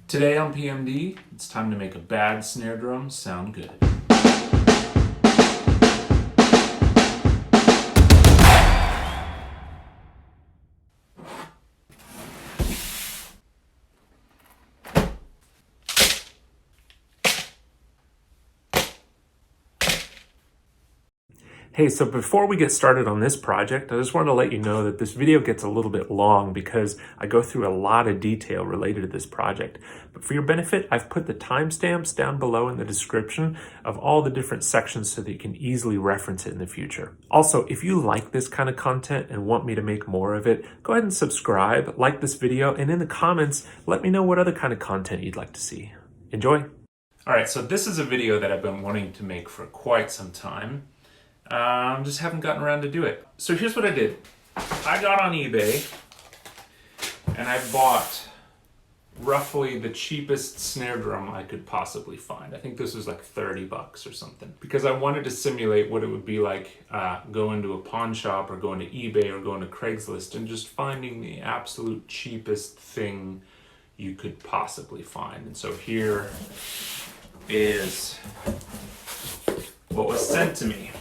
Today on PMD, it's time to make a bad snare drum sound good. Hey, so before we get started on this project, I just wanted to let you know that this video gets a little bit long because I go through a lot of detail related to this project. But for your benefit, I've put the timestamps down below in the description of all the different sections so that you can easily reference it in the future. Also, if you like this kind of content and want me to make more of it, go ahead and subscribe, like this video, and in the comments, let me know what other kind of content you'd like to see. Enjoy! Alright, so this is a video that I've been wanting to make for quite some time. Just haven't gotten around to do it. So here's what I did. I got on eBay and I bought roughly the cheapest snare drum I could possibly find. I think this was like 30 bucks or something, because I wanted to simulate what it would be like going to a pawn shop or going to eBay or going to Craigslist and just finding the absolute cheapest thing you could possibly find. And so here is what was sent to me.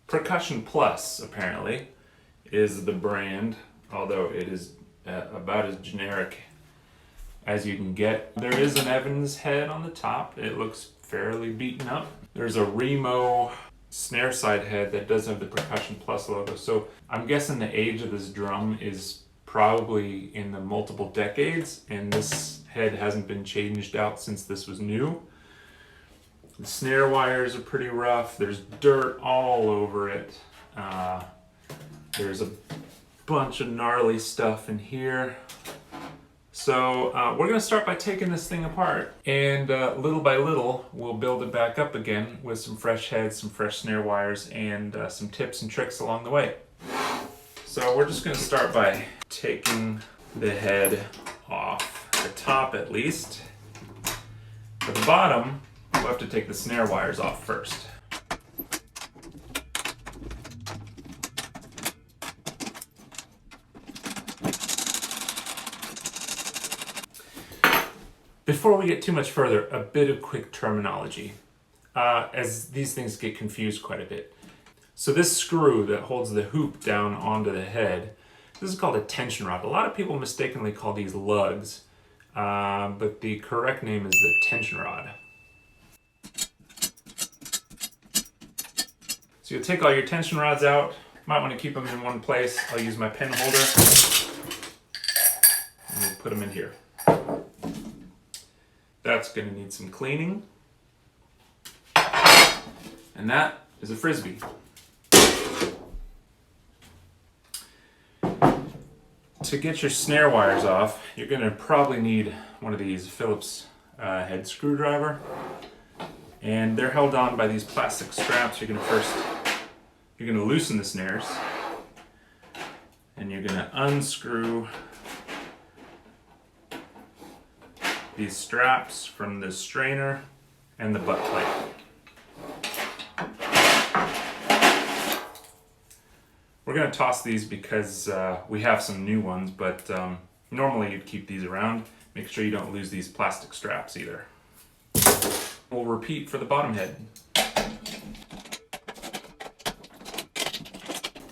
Percussion Plus, apparently, is the brand, although it is about as generic as you can get. There is an Evans head on the top. It looks fairly beaten up. There's a Remo snare side head that does have the Percussion Plus logo, so I'm guessing the age of this drum is probably in the multiple decades, and this head hasn't been changed out since this was new. The snare wires are pretty rough. There's dirt all over it. There's a bunch of gnarly stuff in here. So we're gonna start by taking this thing apart, and little by little we'll build it back up again with some fresh heads, some fresh snare wires, and some tips and tricks along the way. So we're just gonna start by taking the head off, the top at least. For the bottom, we'll have to take the snare wires off first. Before we get too much further, a bit of quick terminology, as these things get confused quite a bit. So this screw that holds the hoop down onto the head, this is called a tension rod. A lot of people mistakenly call these lugs, but the correct name is the tension rod. So you'll take all your tension rods out. Might want to keep them in one place. I'll use my pen holder and we'll put them in here. That's going to need some cleaning. And that is a Frisbee. To get your snare wires off, you're going to probably need one of these Phillips head screwdriver. And they're held on by these plastic straps. You're going to loosen the snares, and you're going to unscrew these straps from the strainer and the butt plate. We're going to toss these because we have some new ones, but normally you'd keep these around. Make sure you don't lose these plastic straps either. We'll repeat for the bottom head.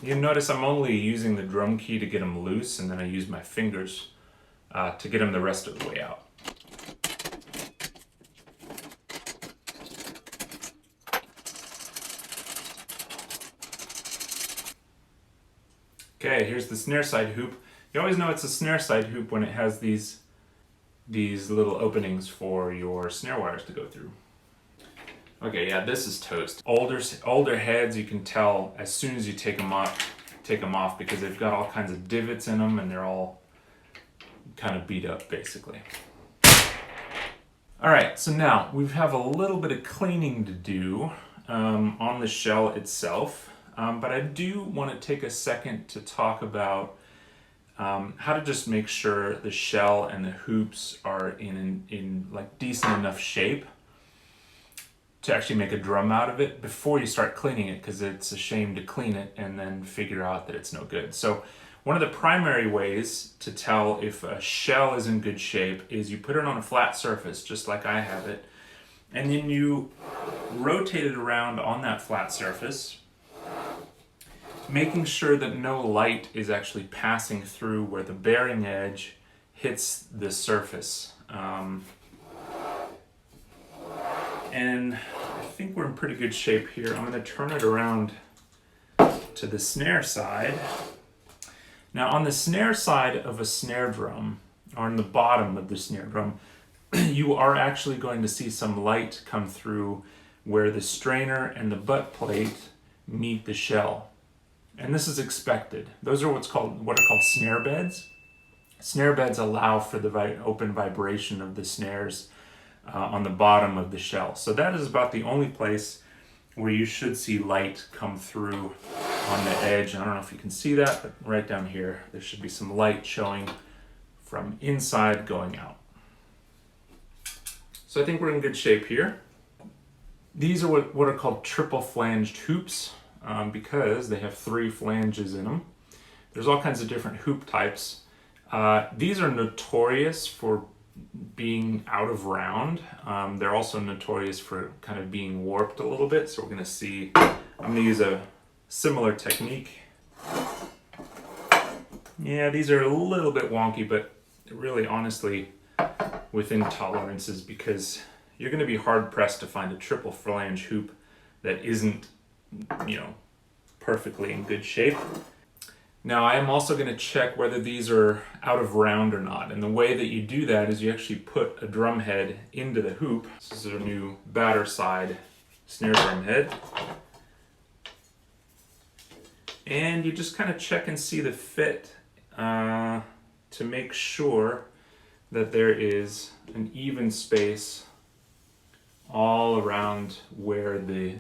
You notice I'm only using the drum key to get them loose, and then I use my fingers to get them the rest of the way out. Okay, here's the snare side hoop. You always know it's a snare side hoop when it has these little openings for your snare wires to go through. Okay, yeah, this is toast. Older heads, you can tell as soon as you take them off because they've got all kinds of divots in them and they're all kind of beat up basically. All right, so now we have a little bit of cleaning to do on the shell itself, but I do want to take a second to talk about how to just make sure the shell and the hoops are in like decent enough shape. to actually make a drum out of it before you start cleaning it, because it's a shame to clean it and then figure out that it's no good. So one of the primary ways to tell if a shell is in good shape is you put it on a flat surface, just like I have it, and then you rotate it around on that flat surface, making sure that no light is actually passing through where the bearing edge hits the surface. And I think we're in pretty good shape here. I'm going to turn it around to the snare side. Now on the snare side of a snare drum, or on the bottom of the snare drum, you are actually going to see some light come through where the strainer and the butt plate meet the shell. And this is expected. Those are what are called snare beds. Snare beds allow for the open vibration of the snares on the bottom of the shell. So that is about the only place where you should see light come through on the edge. I don't know if you can see that, but right down here, there should be some light showing from inside going out. So I think we're in good shape here. These are what are called triple flanged hoops because they have 3 flanges in them. There's all kinds of different hoop types. These are notorious for being out of round. They're also notorious for kind of being warped a little bit. So we're gonna see, I'm gonna use a similar technique. Yeah, these are a little bit wonky, but really honestly within tolerances, because you're gonna be hard pressed to find a triple flange hoop that isn't, perfectly in good shape. Now I am also going to check whether these are out of round or not. And the way that you do that is you actually put a drum head into the hoop. This is our new batter side snare drum head. And you just kind of check and see the fit to make sure that there is an even space all around where the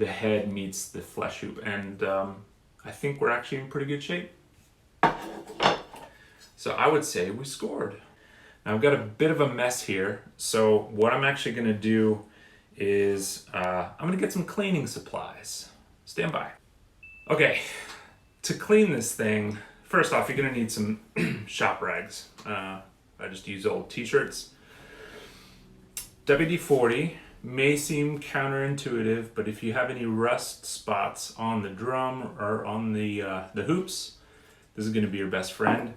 head meets the flesh hoop. And I think we're actually in pretty good shape. So I would say we scored. Now I've got a bit of a mess here. So what I'm actually gonna do is I'm gonna get some cleaning supplies. Stand by. Okay, to clean this thing, first off, you're gonna need some shop rags. I just use old t-shirts. WD-40 may seem counterintuitive, but if you have any rust spots on the drum or on the hoops, this is going to be your best friend.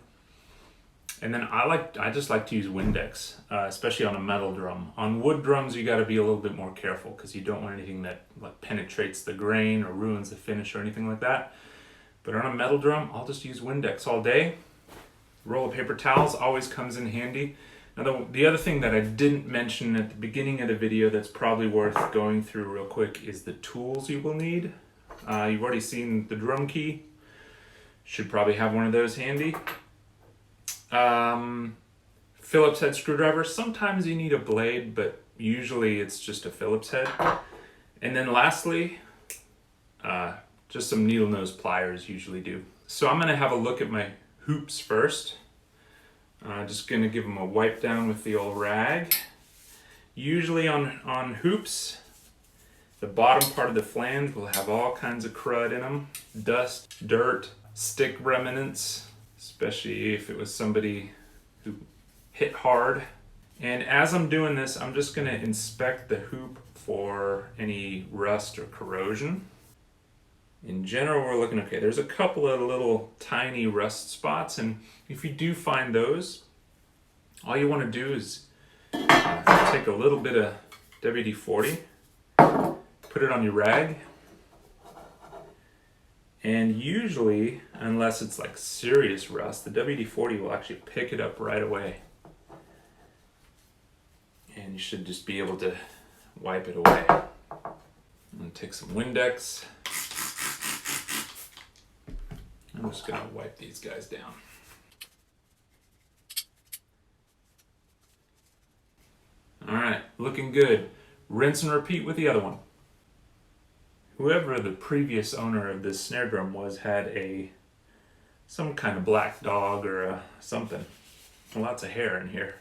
And then I just like to use Windex, especially on a metal drum. On wood drums, you got to be a little bit more careful because you don't want anything that penetrates the grain or ruins the finish or anything like that. But on a metal drum, I'll just use Windex all day. Roll of paper towels always comes in handy. Now the other thing that I didn't mention at the beginning of the video that's probably worth going through real quick is the tools you will need. You've already seen the drum key. Should probably have one of those handy. Phillips head screwdriver. Sometimes you need a blade, but usually it's just a Phillips head. And then lastly, just some needle nose pliers usually do. So I'm gonna have a look at my hoops first. Just gonna give them a wipe down with the old rag. Usually on hoops, the bottom part of the flange will have all kinds of crud in them. Dust, dirt, stick remnants, especially if it was somebody who hit hard. And as I'm doing this, I'm just gonna inspect the hoop for any rust or corrosion. In general, we're looking okay. There's a couple of little tiny rust spots, and if you do find those, all you want to do is take a little bit of WD-40, put it on your rag, and usually, unless it's like serious rust, the WD-40 will actually pick it up right away. And you should just be able to wipe it away. I'm going to take some Windex. I'm just gonna wipe these guys down. All right, looking good. Rinse and repeat with the other one. Whoever the previous owner of this snare drum was had some kind of black dog or something. Lots of hair in here.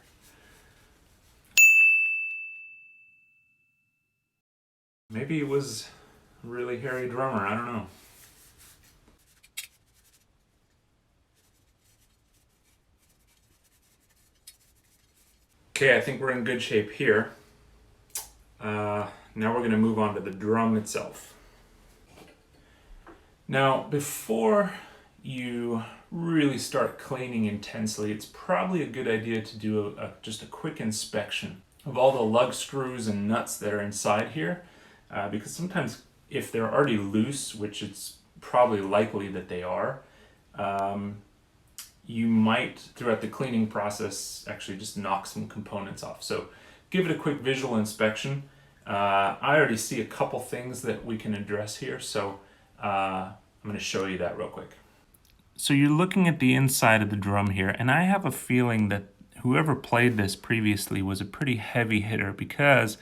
maybe it was a really hairy drummer, I don't know. Okay, I think we're in good shape here. Now we're going to move on to the drum itself. Now, before you really start cleaning intensely, it's probably a good idea to do just a quick inspection of all the lug screws and nuts that are inside here, because sometimes if they're already loose, which it's probably likely that they are, you might, throughout the cleaning process, actually just knock some components off. So give it a quick visual inspection. I already see a couple things that we can address here, so I'm going to show you that real quick. So you're looking at the inside of the drum here, and I have a feeling that whoever played this previously was a pretty heavy hitter, because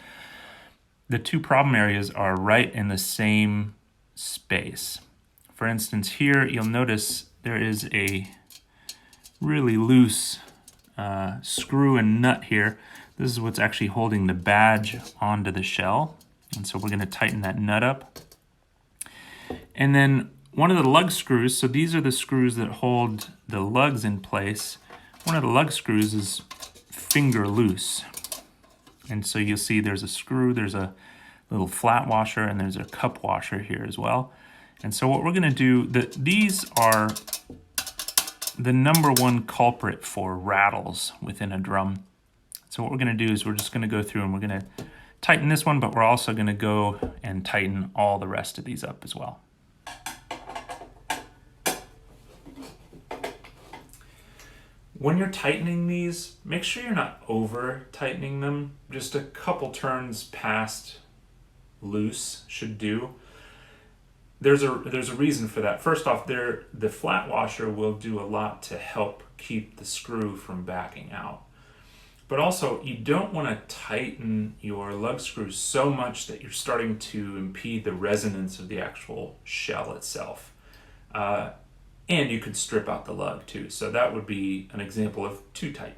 the two problem areas are right in the same space. For instance, here you'll notice there is a really loose screw and nut here. This is what's actually holding the badge onto the shell, and so we're going to tighten that nut up. And then one of the lug screws, so these are the screws that hold the lugs in place. One of the lug screws is finger loose. And so you'll see there's a screw, there's a little flat washer, and there's a cup washer here as well. And so what we're going to do, these are the number one culprit for rattles within a drum. So what we're going to do is we're just going to go through and we're going to tighten this one, but we're also going to go and tighten all the rest of these up as well. When you're tightening these, make sure you're not over tightening them. Just a couple turns past loose should do. There's a reason for that. First off, the flat washer will do a lot to help keep the screw from backing out. But also, you don't want to tighten your lug screws so much that you're starting to impede the resonance of the actual shell itself. And you could strip out the lug too. So that would be an example of too tight.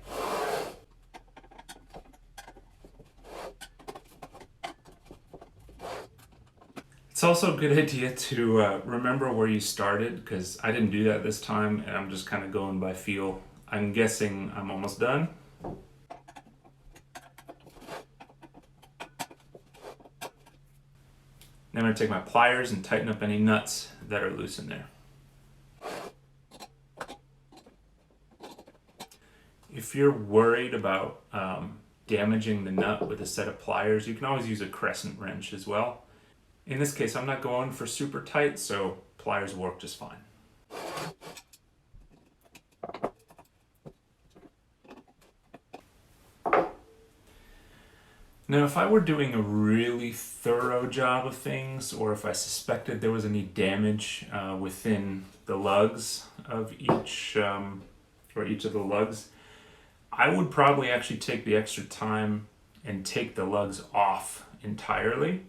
It's also a good idea to remember where you started, because I didn't do that this time and I'm just kind of going by feel. I'm guessing I'm almost done. Now I'm going to take my pliers and tighten up any nuts that are loose in there. If you're worried about damaging the nut with a set of pliers, you can always use a crescent wrench as well. In this case, I'm not going for super tight, so pliers work just fine. Now, if I were doing a really thorough job of things, or if I suspected there was any damage within the lugs of each of the lugs, I would probably actually take the extra time and take the lugs off entirely,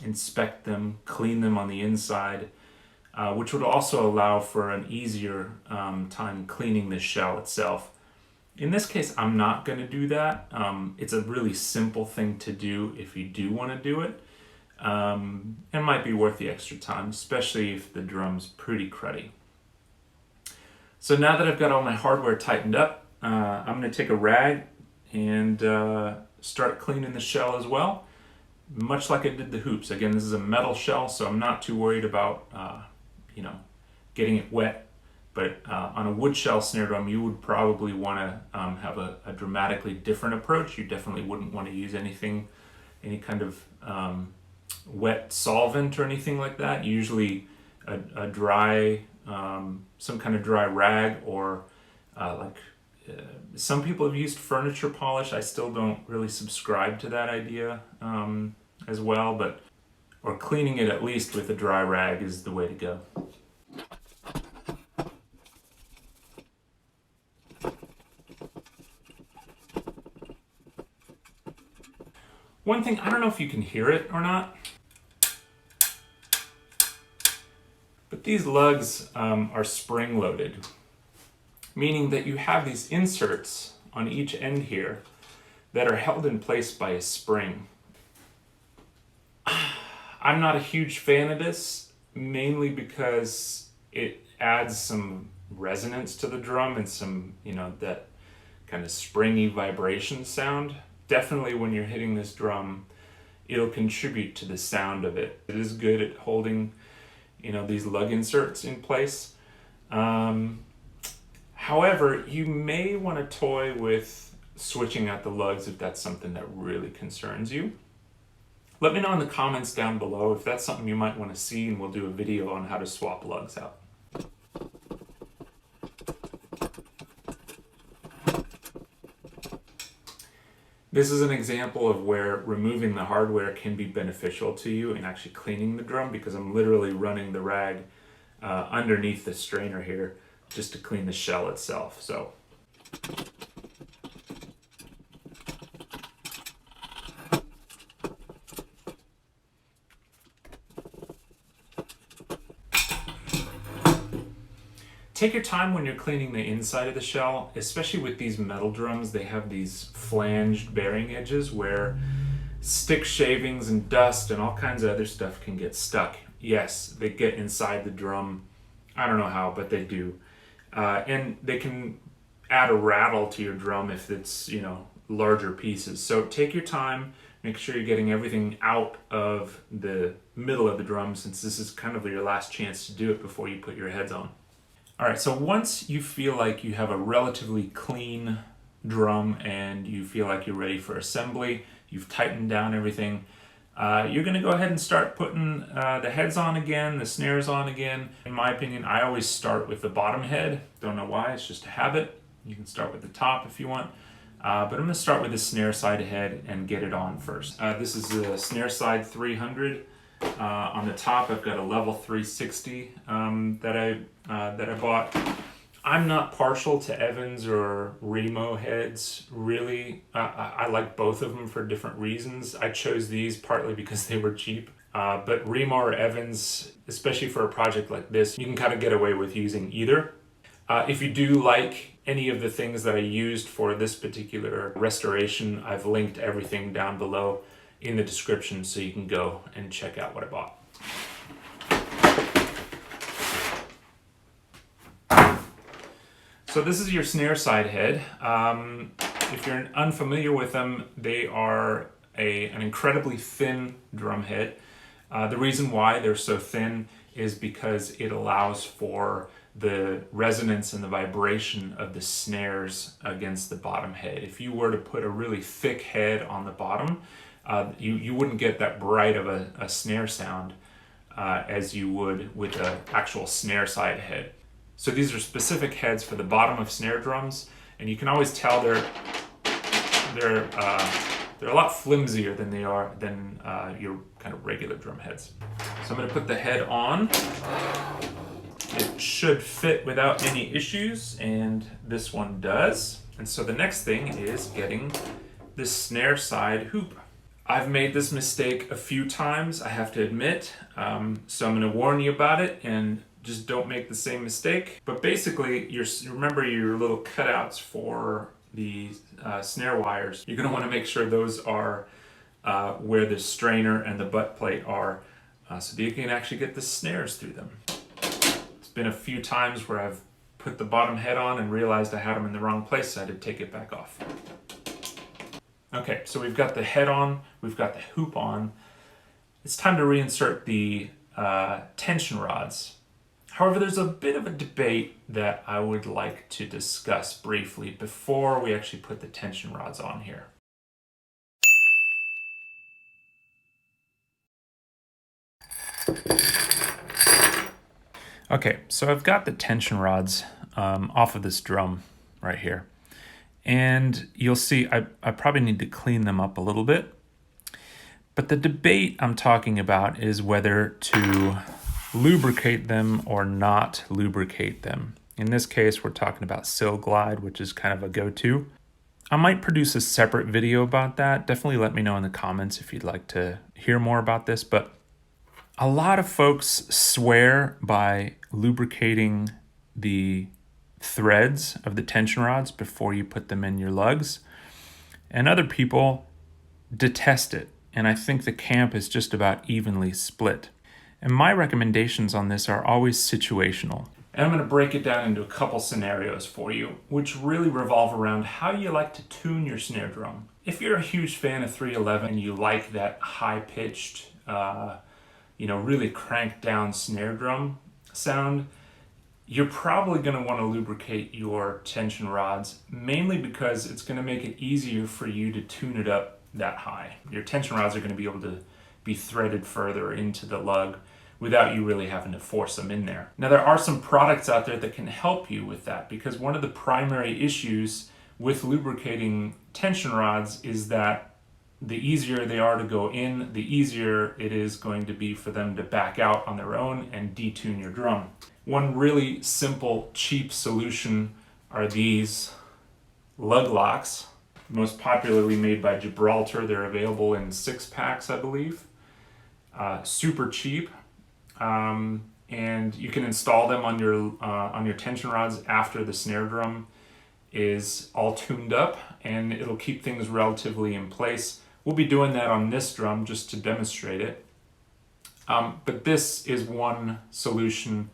inspect them, clean them on the inside, which would also allow for an easier time cleaning the shell itself. In this case, I'm not going to do that. It's a really simple thing to do if you do want to do it. It might be worth the extra time, especially if the drum's pretty cruddy. So now that I've got all my hardware tightened up, I'm going to take a rag and start cleaning the shell as well, much like I did the hoops. Again, this is a metal shell, so I'm not too worried about getting it wet. But on a wood shell snare drum, you would probably want to have a dramatically different approach. You definitely wouldn't want to use any kind of wet solvent or anything like that. Usually a dry, some kind of dry rag, or some people have used furniture polish. I still don't really subscribe to that idea as well, or cleaning it at least with a dry rag is the way to go. One thing, I don't know if you can hear it or not, but these lugs are spring-loaded, meaning that you have these inserts on each end here that are held in place by a spring. I'm not a huge fan of this, mainly because it adds some resonance to the drum and some, that kind of springy vibration sound. Definitely when you're hitting this drum, it'll contribute to the sound of it. It is good at holding, these lug inserts in place. However, you may want to toy with switching out the lugs if that's something that really concerns you. Let me know in the comments down below if that's something you might want to see, and we'll do a video on how to swap lugs out. This is an example of where removing the hardware can be beneficial to you in actually cleaning the drum, because I'm literally running the rag underneath the strainer here just to clean the shell itself. So take your time when you're cleaning the inside of the shell, especially with these metal drums. They have these flanged bearing edges where stick shavings and dust and all kinds of other stuff can get stuck. Yes, they get inside the drum. I don't know how, but they do. And they can add a rattle to your drum if it's, larger pieces. So take your time, make sure you're getting everything out of the middle of the drum, since this is kind of your last chance to do it before you put your heads on. All right, so once you feel like you have a relatively clean drum and you feel like you're ready for assembly, you've tightened down everything, you're gonna go ahead and start putting the heads on again, the snares on again. In my opinion, I always start with the bottom head. Don't know why, it's just a habit. You can start with the top if you want. But I'm gonna start with the snare side head and get it on first. This is the snare side 300. On the top, I've got a level 360 that I bought. I'm not partial to Evans or Remo heads, really. I like both of them for different reasons. I chose these partly because they were cheap. But Remo or Evans, especially for a project like this, you can kind of get away with using either. If you do like any of the things that I used for this particular restoration, I've linked everything down below in the description so you can go and check out what I bought. So this is your snare side head. If you're unfamiliar with them, they are an incredibly thin drum head. The reason why they're so thin is because it allows for the resonance and the vibration of the snares against the bottom head. If you were to put a really thick head on the bottom, you wouldn't get that bright of a snare sound as you would with an actual snare side head. So these are specific heads for the bottom of snare drums, and you can always tell they're a lot flimsier than your kind of regular drum heads. So I'm going to put the head on. It should fit without any issues, and this one does. And so the next thing is getting this snare side hoop. I've made this mistake a few times, I have to admit, so I'm going to warn you about it, and just don't make the same mistake. But basically, remember your little cutouts for the snare wires. You're going to want to make sure those are where the strainer and the butt plate are, so that you can actually get the snares through them. It's been a few times where I've put the bottom head on and realized I had them in the wrong place, so I had to take it back off. Okay, so we've got the head on, we've got the hoop on. It's time to reinsert the tension rods. However, there's a bit of a debate that I would like to discuss briefly before we actually put the tension rods on here. Okay, so I've got the tension rods off of this drum right here. And you'll see I probably need to clean them up a little bit. But the debate I'm talking about is whether to lubricate them or not lubricate them. In this case, we're talking about Sil Glide, which is kind of a go-to. I might produce a separate video about that. Definitely let me know in the comments if you'd like to hear more about this. But a lot of folks swear by lubricating the threads of the tension rods before you put them in your lugs. And other people detest it and I think the camp is just about evenly split. And my recommendations on this are always situational. And I'm going to break it down into a couple scenarios for you, which really revolve around how you like to tune your snare drum. If you're a huge fan of 311 and you like that high-pitched, really cranked down snare drum sound, you're probably going to want to lubricate your tension rods, mainly because it's going to make it easier for you to tune it up that high. Your tension rods are going to be able to be threaded further into the lug without you really having to force them in there. Now, there are some products out there that can help you with that, because one of the primary issues with lubricating tension rods is that the easier they are to go in, the easier it is going to be for them to back out on their own and detune your drum. One really simple, cheap solution are these lug locks, most popularly made by Gibraltar. They're available in 6-packs, I believe. Super cheap. And you can install them on your tension rods after the snare drum is all tuned up, and it'll keep things relatively in place. We'll be doing that on this drum just to demonstrate it. But this is one solution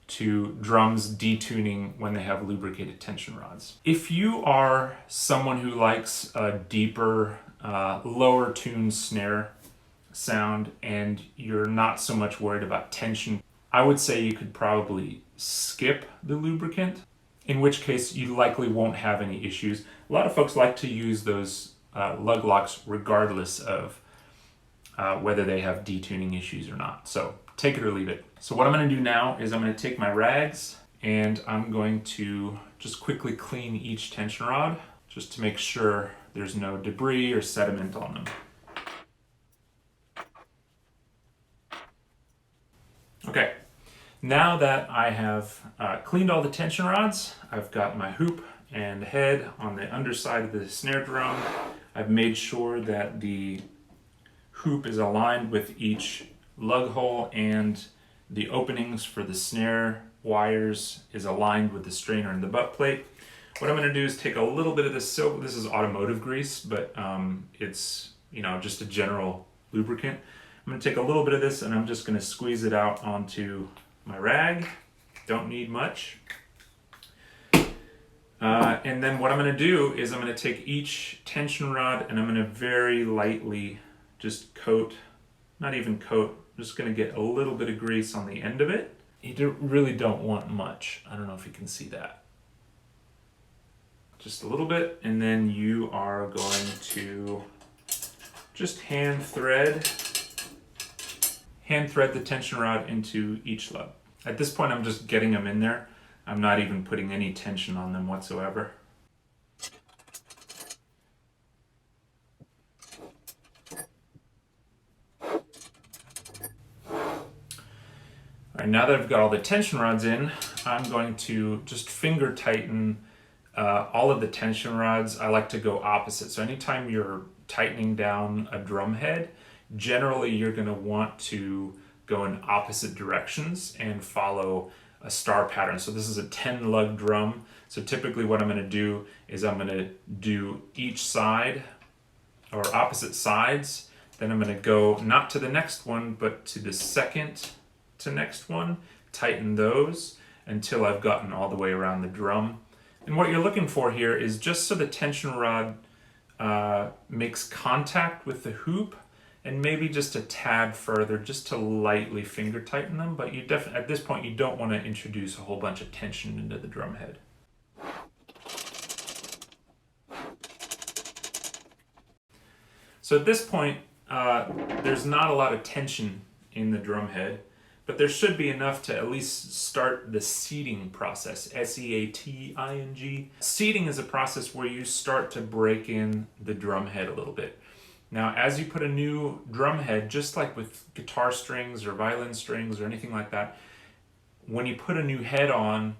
to drums detuning when they have lubricated tension rods. If you are someone who likes a deeper, lower tuned snare sound and you're not so much worried about tension, I would say you could probably skip the lubricant, in which case you likely won't have any issues. A lot of folks like to use those lug locks regardless of whether they have detuning issues or not. So take it or leave it. So what I'm going to do now is I'm going to take my rags and I'm going to just quickly clean each tension rod just to make sure there's no debris or sediment on them. Okay, now that I have cleaned all the tension rods, I've got my hoop and head on the underside of the snare drum. I've made sure that the hoop is aligned with each lug hole and the openings for the snare wires is aligned with the strainer and the butt plate. What I'm going to do is take a little bit of this soap. This is automotive grease, but it's just a general lubricant. I'm going to take a little bit of this and I'm just going to squeeze it out onto my rag. Don't need much. And then what I'm going to do is I'm going to take each tension rod and I'm going to very lightly just coat, not even coat, I'm just going to get a little bit of grease on the end of it. You really don't want much. I don't know if you can see that. Just a little bit, and then you are going to just hand thread the tension rod into each lug. At this point, I'm just getting them in there. I'm not even putting any tension on them whatsoever. All right, now that I've got all the tension rods in, I'm going to just finger tighten all of the tension rods. I like to go opposite. So anytime you're tightening down a drum head, generally you're going to want to go in opposite directions and follow a star pattern. So this is a 10 lug drum. So typically what I'm going to do is I'm going to do each side or opposite sides. Then I'm going to go not to the next one, but to the second to next one, tighten those until I've gotten all the way around the drum. And what you're looking for here is just so the tension rod makes contact with the hoop and maybe just a tad further, just to lightly finger tighten them. But you at this point, you don't want to introduce a whole bunch of tension into the drum head. So at this point, there's not a lot of tension in the drum head, but there should be enough to at least start the seating process, S-E-A-T-I-N-G. Seating is a process where you start to break in the drum head a little bit. Now, as you put a new drum head, just like with guitar strings or violin strings or anything like that, when you put a new head on,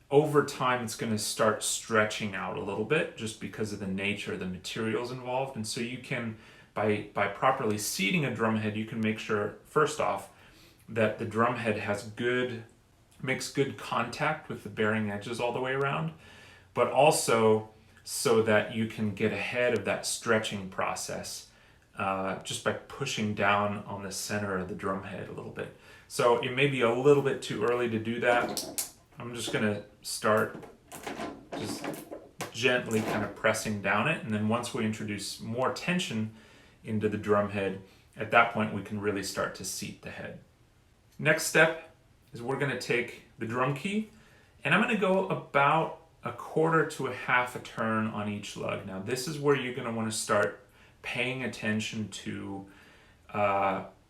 over time it's going to start stretching out a little bit just because of the nature of the materials involved. And so you can, by properly seating a drum head, you can make sure, first off, that the drum head makes good contact with the bearing edges all the way around, but also so that you can get ahead of that stretching process just by pushing down on the center of the drum head a little bit. So it may be a little bit too early to do that. I'm just going to start just gently kind of pressing down it, and then once we introduce more tension into the drum head, at that point we can really start to seat the head. Next step is we're going to take the drum key, and I'm going to go about a quarter to a half a turn on each lug. Now this is where you're going to want to start paying attention to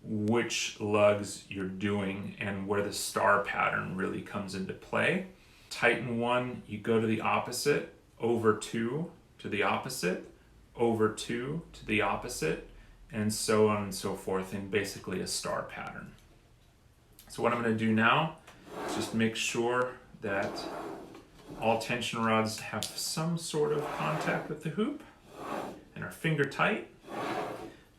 which lugs you're doing and where the star pattern really comes into play. Tighten one, you go to the opposite, over two to the opposite, over two to the opposite, and so on and so forth in basically a star pattern. So what I'm going to do now is just make sure that all tension rods have some sort of contact with the hoop and are finger tight. Then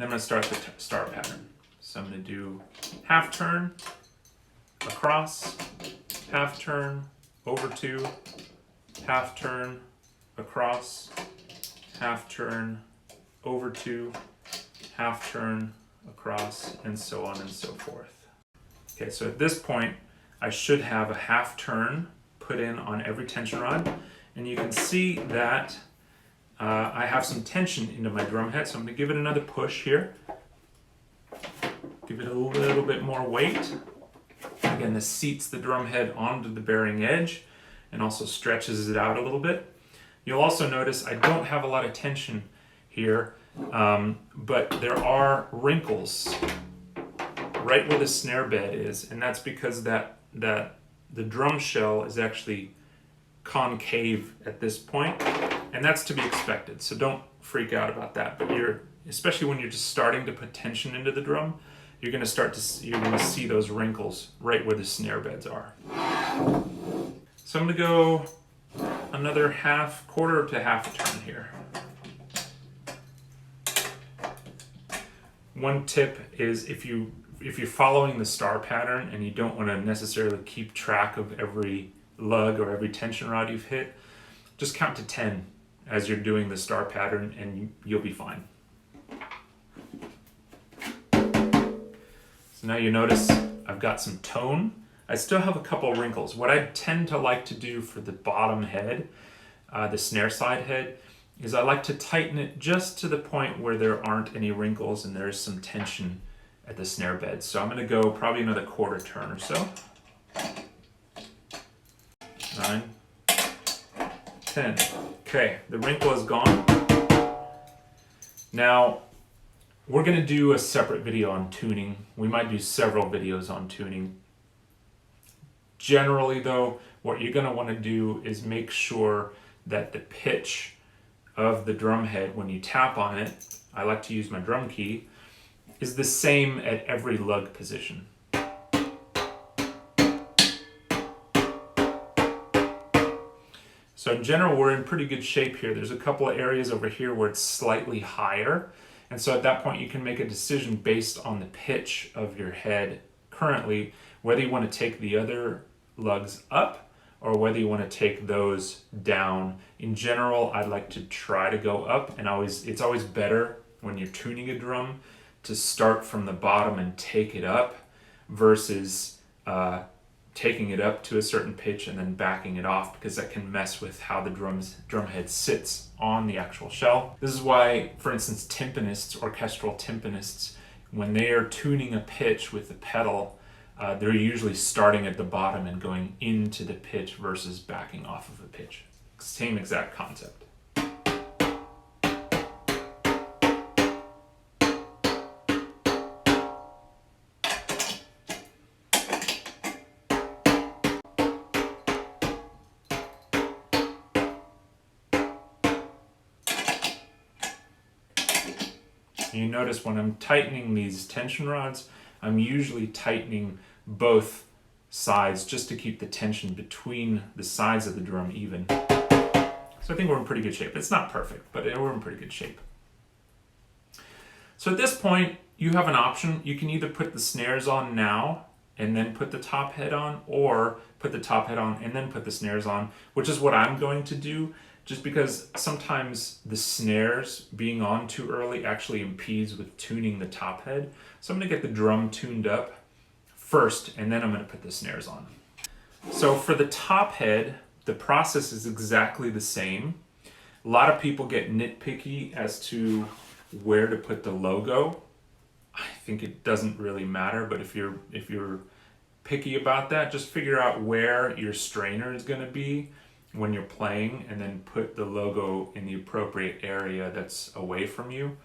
I'm going to start the star pattern. So I'm going to do half turn, across, half turn, over two, half turn, across, half turn, over two, half turn, across, and so on and so forth. Okay, so at this point, I should have a half turn put in on every tension rod, and you can see that I have some tension into my drum head, so I'm going to give it another push here. Give it a little bit more weight. Again, this seats the drum head onto the bearing edge and also stretches it out a little bit. You'll also notice I don't have a lot of tension here, but there are wrinkles right where the snare bed is, and that's because that the drum shell is actually concave at this point, and that's to be expected, so don't freak out about that. But especially when you're just starting to put tension into the drum, you're going to see those wrinkles right where the snare beds are. So I'm going to go another quarter to half a turn here. One tip is if you're following the star pattern and you don't want to necessarily keep track of every lug or every tension rod you've hit, just count to 10 as you're doing the star pattern and you'll be fine. So now you notice I've got some tone. I still have a couple wrinkles. What I tend to like to do for the bottom head, the snare side head, is I like to tighten it just to the point where there aren't any wrinkles and there's some tension at the snare bed. So I'm going to go probably another quarter turn or so. 9, 10. Okay, the wrinkle is gone. Now, we're going to do a separate video on tuning. We might do several videos on tuning. Generally though, what you're going to want to do is make sure that the pitch of the drum head when you tap on it, I like to use my drum key, is the same at every lug position. So in general, we're in pretty good shape here. There's a couple of areas over here where it's slightly higher. And so at that point, you can make a decision based on the pitch of your head currently, whether you want to take the other lugs up or whether you want to take those down. In general, I'd like to try to go up, and it's always better when you're tuning a drum to start from the bottom and take it up versus taking it up to a certain pitch and then backing it off, because that can mess with how the drum head sits on the actual shell. This is why, for instance, timpanists, orchestral timpanists, when they are tuning a pitch with the pedal, they're usually starting at the bottom and going into the pitch versus backing off of a pitch. Same exact concept. You notice when I'm tightening these tension rods, I'm usually tightening both sides just to keep the tension between the sides of the drum even. So I think we're in pretty good shape. It's not perfect, but we're in pretty good shape. So at this point, you have an option. You can either put the snares on now and then put the top head on, or put the top head on and then put the snares on, which is what I'm going to do. just because sometimes the snares being on too early actually impedes with tuning the top head. So I'm gonna get the drum tuned up first, and then I'm gonna put the snares on. So for the top head, the process is exactly the same. A lot of people get nitpicky as to where to put the logo. I think it doesn't really matter, but if you're picky about that, just figure out where your strainer is gonna be when you're playing, and then put the logo in the appropriate area that's away from you.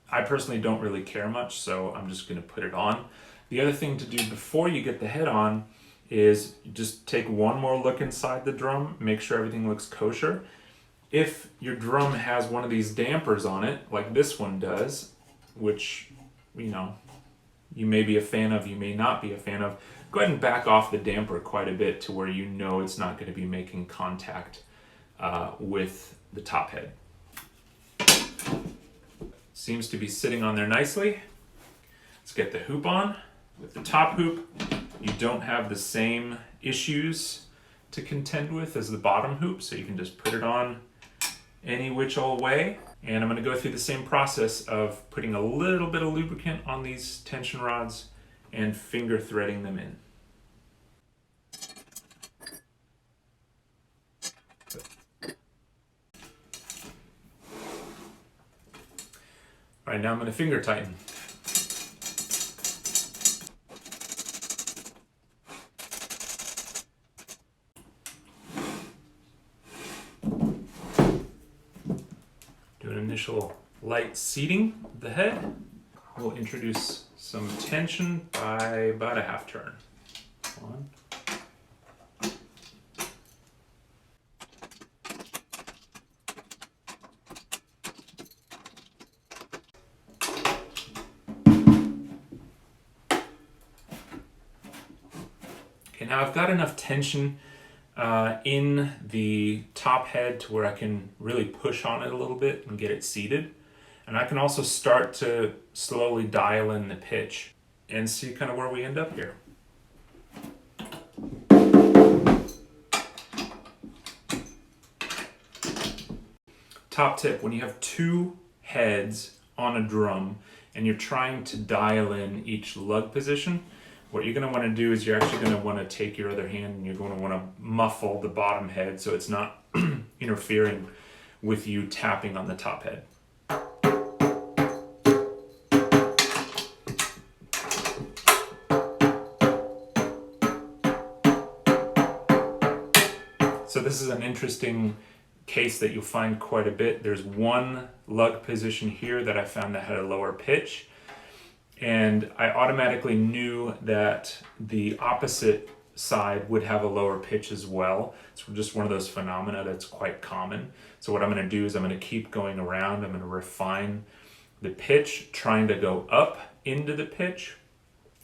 I personally don't really care much, so I'm just gonna put it on. The other thing to do before you get the head on is just take one more look inside the drum, make sure everything looks kosher. If your drum has one of these dampers on it, like this one does, which, you know, you may be a fan of, you may not be a fan of, go ahead and back off the damper quite a bit to where you know it's not going to be making contact with the top head. Seems to be sitting on there nicely. Let's get the hoop on. With the top hoop, you don't have the same issues to contend with as the bottom hoop, so you can just put it on any which old way. And I'm going to go through the same process of putting a little bit of lubricant on these tension rods and finger threading them in. All right, now I'm going to finger tighten. Do an initial light seating of the head. We'll introduce some tension by about a half turn. One. Okay, now I've got enough tension in the top head to where I can really push on it a little bit and get it seated. And I can also start to slowly dial in the pitch and see kind of where we end up here. Top tip, when you have two heads on a drum and you're trying to dial in each lug position, what you're going to want to do is you're actually going to want to take your other hand and you're going to want to muffle the bottom head so it's not interfering with you tapping on the top head. So this is an interesting case that you'll find quite a bit. There's one lug position here that I found that had a lower pitch, and I automatically knew that the opposite side would have a lower pitch as well. It's just one of those phenomena that's quite common. So what I'm going to do is I'm going to keep going around. I'm going to refine the pitch, trying to go up into the pitch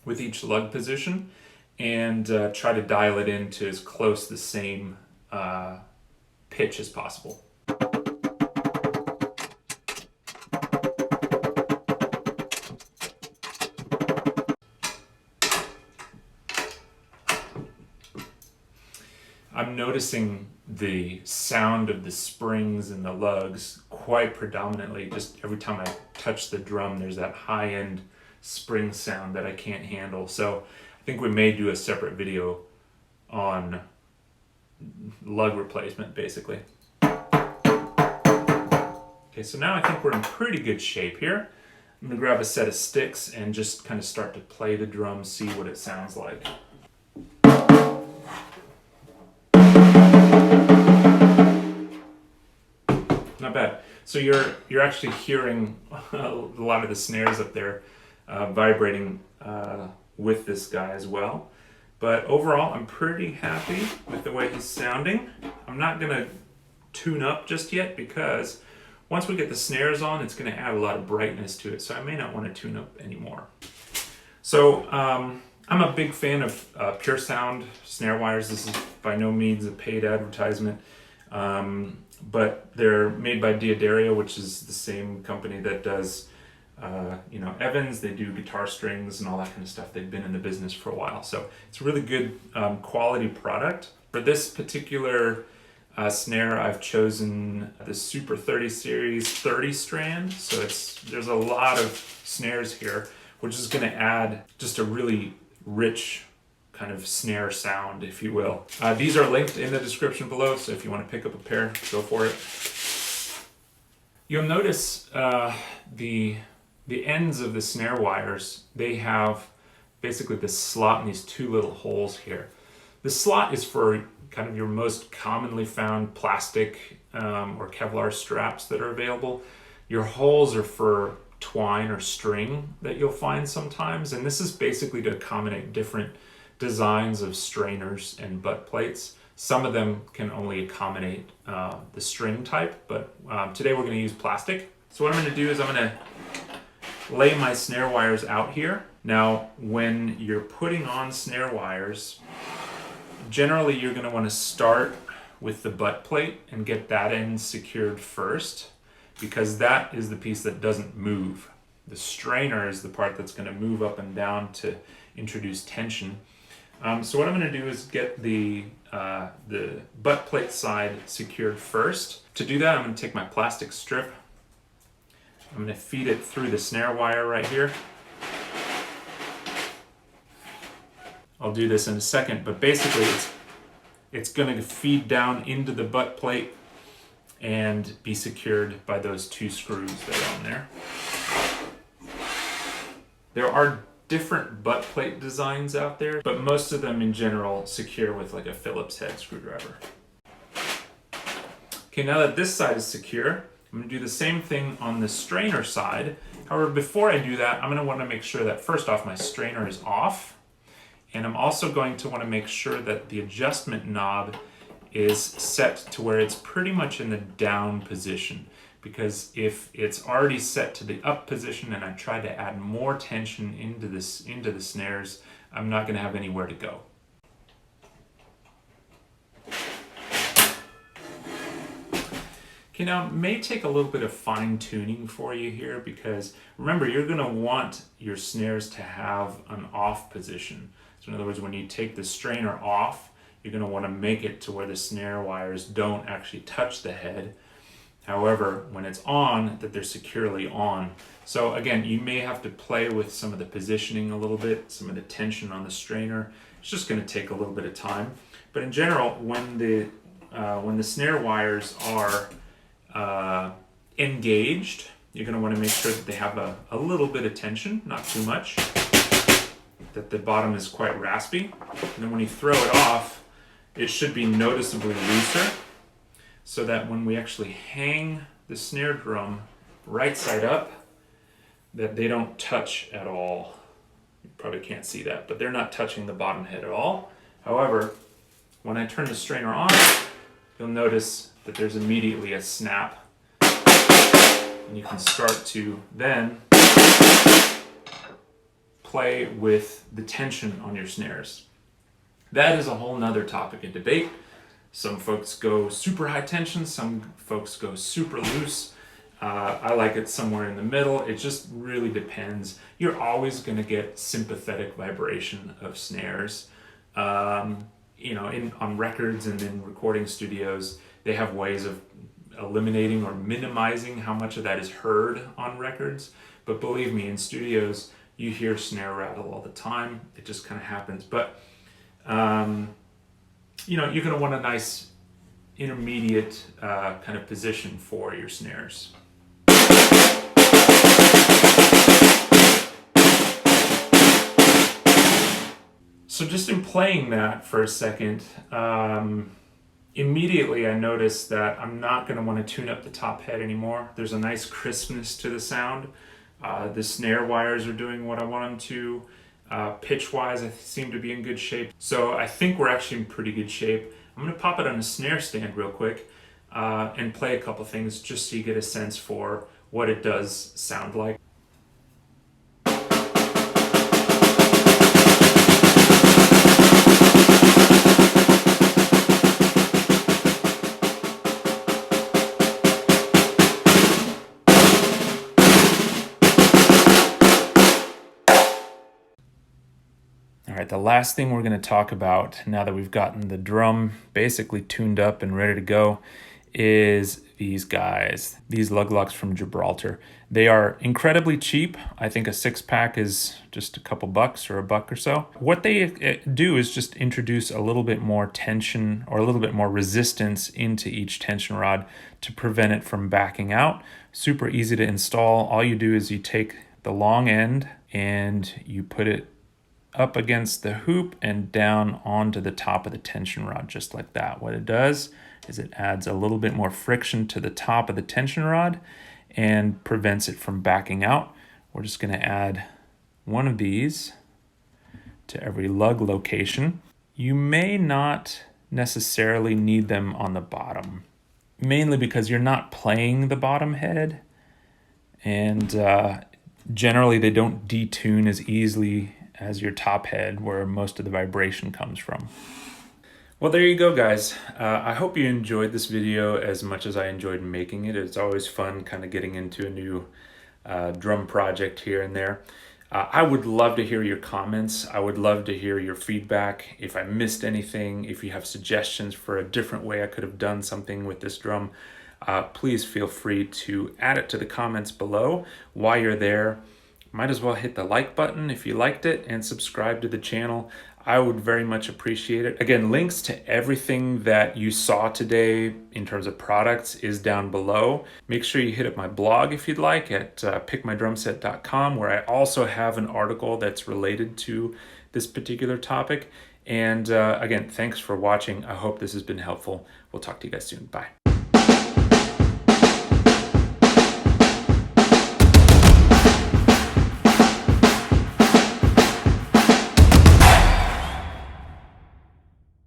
with each lug position, and try to dial it into as close the same pitch as possible. I'm noticing the sound of the springs and the lugs quite predominantly. Just every time I touch the drum, there's that high-end spring sound that I can't handle. So I think we may do a separate video on lug replacement, basically. Okay, so now I think we're in pretty good shape here. I'm gonna grab a set of sticks and just kind of start to play the drum, see what it sounds like. Not bad. So you're actually hearing a lot of the snares up there vibrating with this guy as well. But overall, I'm pretty happy with the way he's sounding. I'm not gonna tune up just yet because once we get the snares on, it's gonna add a lot of brightness to it. So I may not wanna tune up anymore. So I'm a big fan of Pure Sound snare wires. This is by no means a paid advertisement, but they're made by Diodario, which is the same company that does Evans. They do guitar strings and all that kind of stuff. They've been in the business for a while. So it's a really good quality product. For this particular snare, I've chosen the Super 30 Series 30 strand. So there's a lot of snares here, which is going to add just a really rich kind of snare sound, if you will. These are linked in the description below, so if you want to pick up a pair, go for it. You'll notice the ends of the snare wires, they have basically this slot and these two little holes here. The slot is for kind of your most commonly found plastic or Kevlar straps that are available. Your holes are for twine or string that you'll find sometimes, and this is basically to accommodate different designs of strainers and butt plates. Some of them can only accommodate the string type, but today we're going to use plastic. So what I'm going to do is I'm going to lay my snare wires out here. Now, when you're putting on snare wires, generally you're going to want to start with the butt plate and get that end secured first, because that is the piece that doesn't move. The strainer is the part that's going to move up and down to introduce tension. So what I'm going to do is get the butt plate side secured first. To do that, I'm going to take my plastic strip. I'm going to feed it through the snare wire right here. I'll do this in a second, but basically it's going to feed down into the butt plate and be secured by those two screws that are on there. There are different butt plate designs out there, but most of them in general secure with like a Phillips head screwdriver. Okay, now that this side is secure, I'm going to do the same thing on the strainer side. However, before I do that, I'm going to want to make sure that first off my strainer is off, and I'm also going to want to make sure that the adjustment knob is set to where it's pretty much in the down position. Because if it's already set to the up position and I try to add more tension into the snares, I'm not going to have anywhere to go. Okay, now it may take a little bit of fine tuning for you here, because remember, you're going to want your snares to have an off position. So in other words, when you take the strainer off, you're going to want to make it to where the snare wires don't actually touch the head. However, when it's on, that they're securely on. So again, you may have to play with some of the positioning a little bit, some of the tension on the strainer. It's just going to take a little bit of time. But in general, when the snare wires are engaged, you're going to want to make sure that they have a little bit of tension, not too much, that the bottom is quite raspy. And then when you throw it off, it should be noticeably looser, so that when we actually hang the snare drum right side up, that they don't touch at all. You probably can't see that, but they're not touching the bottom head at all. However, when I turn the strainer on, you'll notice that there's immediately a snap, and you can start to then play with the tension on your snares. That is a whole nother topic of debate. Some folks go super high tension, some folks go super loose. I like it somewhere in the middle. It just really depends. You're always going to get sympathetic vibration of snares. On records and in recording studios, they have ways of eliminating or minimizing how much of that is heard on records. But believe me, in studios, you hear snare rattle all the time. It just kind of happens. But you're going to want a nice intermediate kind of position for your snares. So just in playing that for a second, immediately I noticed that I'm not going to want to tune up the top head anymore. There's a nice crispness to the sound. The snare wires are doing what I want them to. Pitch-wise, I seem to be in good shape. So I think we're actually in pretty good shape. I'm going to pop it on a snare stand real quick and play a couple things just so you get a sense for what it does sound like. All right, the last thing we're going to talk about now that we've gotten the drum basically tuned up and ready to go is these guys, these lug locks from Gibraltar. They are incredibly cheap. I think a 6-pack is just a couple bucks or a buck or so. What they do is just introduce a little bit more tension or a little bit more resistance into each tension rod to prevent it from backing out. Super easy to install. All you do is you take the long end and you put it up against the hoop and down onto the top of the tension rod, just like that. What it does is it adds a little bit more friction to the top of the tension rod and prevents it from backing out. We're just going to add one of these to every lug location. You may not necessarily need them on the bottom, mainly because you're not playing the bottom head, and generally they don't detune as easily as your top head where most of the vibration comes from. Well, there you go, guys. I hope you enjoyed this video as much as I enjoyed making it. It's always fun kind of getting into a new drum project here and there. I would love to hear your comments. I would love to hear your feedback. If I missed anything, if you have suggestions for a different way I could have done something with this drum, please feel free to add it to the comments below. While you're there, might as well hit the like button if you liked it and subscribe to the channel. I would very much appreciate it. Again, links to everything that you saw today in terms of products is down below. Make sure you hit up my blog if you'd like at pickmydrumset.com, where I also have an article that's related to this particular topic. And again, thanks for watching. I hope this has been helpful. We'll talk to you guys soon. Bye.